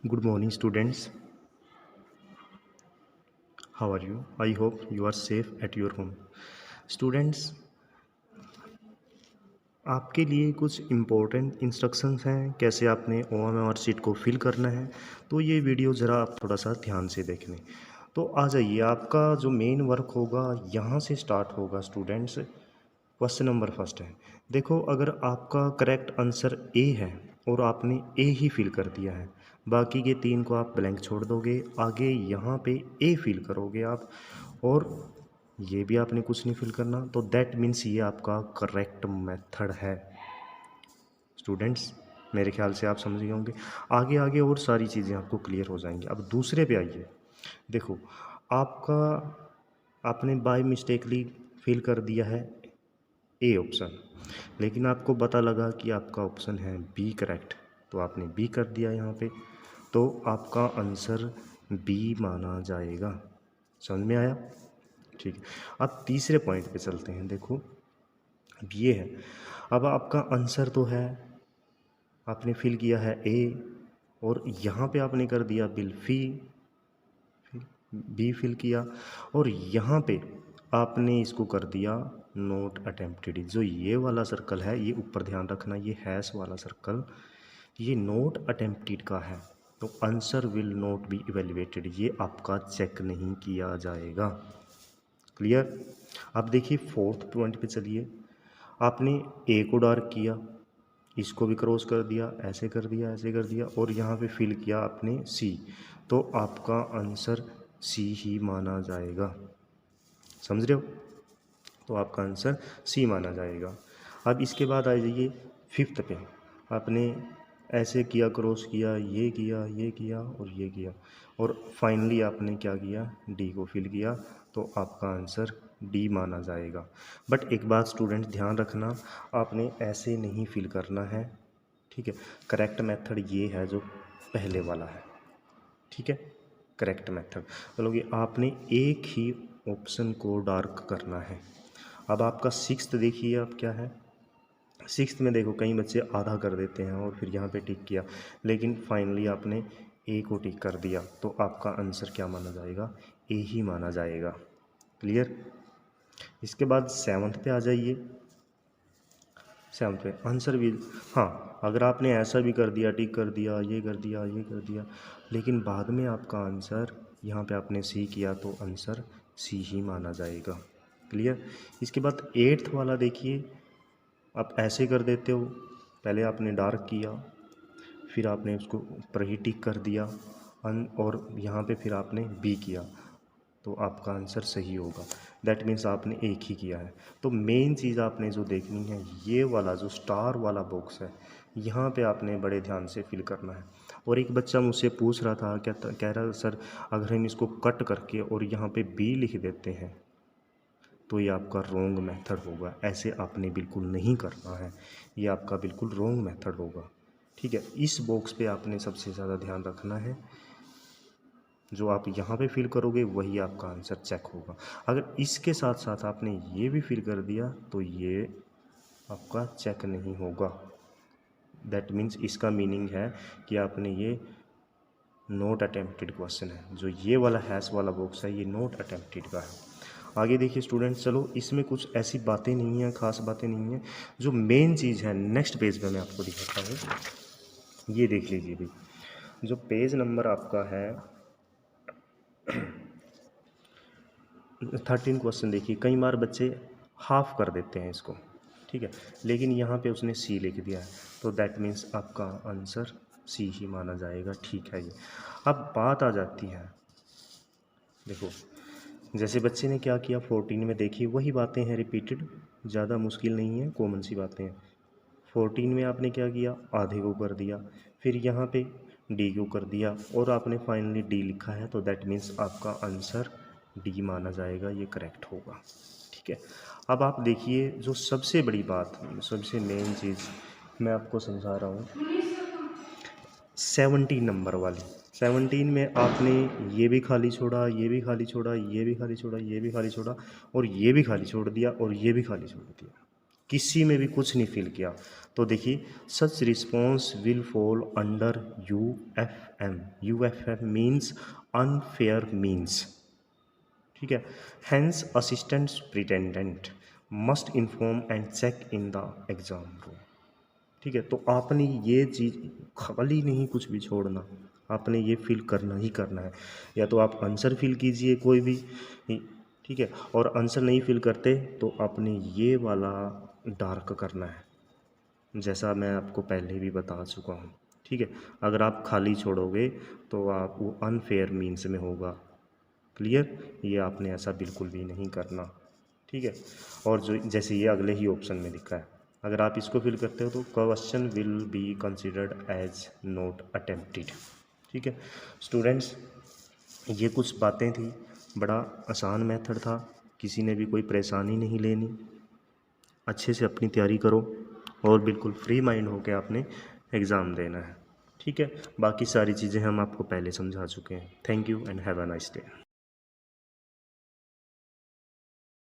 Good morning, students. How are you? I hope you are safe at your home. Students, आपके लिए कुछ important instructions हैं कैसे आपने OMR शीट को फिल करना है। तो ये वीडियो ज़रा आप थोड़ा सा ध्यान से देख लें। तो आ जाइए, आपका जो मेन वर्क होगा यहाँ से स्टार्ट होगा स्टूडेंट्स। क्वेश्चन नंबर फर्स्ट है। देखो, अगर आपका करेक्ट आंसर ए है और आपने ए ही फिल कर दिया है, बाकी के 3 को आप ब्लैंक छोड़ दोगे, आगे यहाँ पे ए फिल करोगे आप, और ये भी आपने कुछ नहीं फिल करना। तो दैट मीन्स ये आपका करेक्ट मेथड है। स्टूडेंट्स, मेरे ख्याल से आप समझ गए होंगे। आगे आगे और सारी चीज़ें आपको क्लियर हो जाएंगी। अब दूसरे पे आइए। देखो, आपका आपने बाय मिस्टेकली फिल कर दिया है ए ऑप्शन, लेकिन आपको पता लगा कि आपका ऑप्शन है बी करेक्ट, तो आपने बी कर दिया यहाँ पे, तो आपका आंसर बी माना जाएगा। समझ में आया? ठीक है। अब तीसरे पॉइंट पे चलते हैं। देखो, अब ये है, अब आपका आंसर तो है, आपने फिल किया है ए, और यहाँ पे आपने कर दिया बी फिल किया, और यहाँ पे आपने इसको कर दिया नोट अटेम्प्टेड। जो ये वाला सर्कल है, ये ऊपर ध्यान रखना, ये हैश वाला सर्कल ये नोट अटेम्प्टेड का है, तो answer will not be evaluated, ये आपका चेक नहीं किया जाएगा। क्लियर? अब देखिए फोर्थ पॉइंट पे चलिए। आपने ए को डार्क किया, इसको भी क्रॉस कर दिया, ऐसे कर दिया, ऐसे कर दिया, और यहाँ पे फिल किया आपने सी, तो आपका आंसर सी ही माना जाएगा। समझ रहे हो? तो आपका आंसर सी माना जाएगा। अब इसके बाद आ जाइए फिफ्थ पे। आपने ऐसे किया, क्रॉस किया, ये किया, ये किया और ये किया, और फाइनली आपने क्या किया, डी को फिल किया, तो आपका आंसर डी माना जाएगा। बट एक बात स्टूडेंट ध्यान रखना, आपने ऐसे नहीं फिल करना है। ठीक है? करेक्ट मेथड ये है जो पहले वाला है। ठीक है? करेक्ट मेथड चलो, ये आपने एक ही ऑप्शन को डार्क करना है। अब आपका सिक्स्थ देखिए, अब क्या है सिक्स्थ में। देखो, कई बच्चे आधा कर देते हैं और फिर यहाँ पे टिक किया, लेकिन फाइनली आपने ए को टिक कर दिया, तो आपका आंसर क्या माना जाएगा, ए ही माना जाएगा। क्लियर? इसके बाद सेवन्थ पे आ जाइए। सेवन्थ पे आंसर भी, हाँ, अगर आपने ऐसा भी कर दिया, टिक कर दिया, ये कर दिया, ये कर दिया, लेकिन बाद में आपका आंसर यहाँ पे आपने सी किया, तो आंसर सी ही माना जाएगा। क्लियर? इसके बाद एट्थ वाला देखिए। आप ऐसे कर देते हो, पहले आपने डार्क किया, फिर आपने उसको ऊपर ही टिक कर दिया, और यहाँ पे फिर आपने बी किया, तो आपका आंसर सही होगा। दैट मीन्स आपने एक ही किया है। तो मेन चीज़ आपने जो देखनी है, ये वाला जो स्टार वाला बॉक्स है, यहाँ पे आपने बड़े ध्यान से फिल करना है। और एक बच्चा मुझसे पूछ रहा था, कह रहा सर, अगर हम इसको कट करके और यहाँ पे बी लिख देते हैं तो ये आपका रॉन्ग मेथड होगा। ऐसे आपने बिल्कुल नहीं करना है, ये आपका बिल्कुल रॉन्ग मेथड होगा। ठीक है? इस बॉक्स पे आपने सबसे ज़्यादा ध्यान रखना है। जो आप यहाँ पे फिल करोगे वही आपका आंसर चेक होगा। अगर इसके साथ साथ आपने ये भी फिल कर दिया तो ये आपका चेक नहीं होगा। दैट मीन्स इसका मीनिंग है कि आपने ये नोट अटेम्प्टेड क्वेश्चन है। जो ये वाला हैश वाला बॉक्स है, ये नोट अटेम्प्टेड का है। आगे देखिए स्टूडेंट्स, चलो इसमें कुछ ऐसी बातें नहीं हैं, खास बातें नहीं हैं। जो मेन चीज़ है नेक्स्ट पेज पे मैं आपको दिखाता हूँ, ये देख लीजिए भी। जो पेज नंबर आपका है 13 क्वेश्चन देखिए, कई बार बच्चे हाफ कर देते हैं इसको। ठीक है? लेकिन यहाँ पे उसने सी लिख दिया है, तो दैट मीन्स आपका आंसर सी ही माना जाएगा। ठीक है? ये अब बात आ जाती है, देखो जैसे बच्चे ने क्या किया 14 में, देखिए वही बातें हैं रिपीटेड, ज़्यादा मुश्किल नहीं है, कॉमन सी बातें हैं। 14 में आपने क्या किया, आधे को कर दिया, फिर यहाँ पे डी को कर दिया, और आपने फाइनली डी लिखा है, तो दैट मीन्स आपका आंसर डी माना जाएगा, ये करेक्ट होगा। ठीक है? अब आप देखिए, जो सबसे बड़ी बात, सबसे मेन चीज़ मैं आपको समझा रहा हूँ, 17 नंबर वाली। 17 में आपने ये भी खाली छोड़ा, ये भी खाली छोड़ा, ये भी खाली छोड़ा, ये भी खाली छोड़ा, और ये भी खाली छोड़ दिया, और ये भी खाली छोड़ दिया। किसी में भी कुछ नहीं फिल किया, तो देखिए such response will fall under UFM। UFM means unfair means, ठीक है। Hence assistant superintendent must inform and check in the exam room, ठीक है। तो आपने ये चीज़ खाली नहीं कुछ भी छोड़ना, आपने ये फिल करना ही करना है। या तो आप आंसर फिल कीजिए कोई भी, ठीक है, और आंसर नहीं फिल करते तो आपने ये वाला डार्क करना है, जैसा मैं आपको पहले भी बता चुका हूँ, ठीक है। अगर आप खाली छोड़ोगे तो आप वो अनफेयर मीन्स में होगा, क्लियर। ये आपने ऐसा बिल्कुल भी नहीं करना, ठीक है। और जो जैसे ये अगले ही ऑप्शन में लिखा है, अगर आप इसको फिल करते हो तो question will be considered as not attempted, ठीक है। स्टूडेंट्स, ये कुछ बातें थी, बड़ा आसान मेथड था, किसी ने भी कोई परेशानी नहीं लेनी, अच्छे से अपनी तैयारी करो और बिल्कुल फ्री माइंड होकर आपने एग्ज़ाम देना है, ठीक है। बाकी सारी चीज़ें हम आपको पहले समझा चुके हैं। Thank you and have a nice day.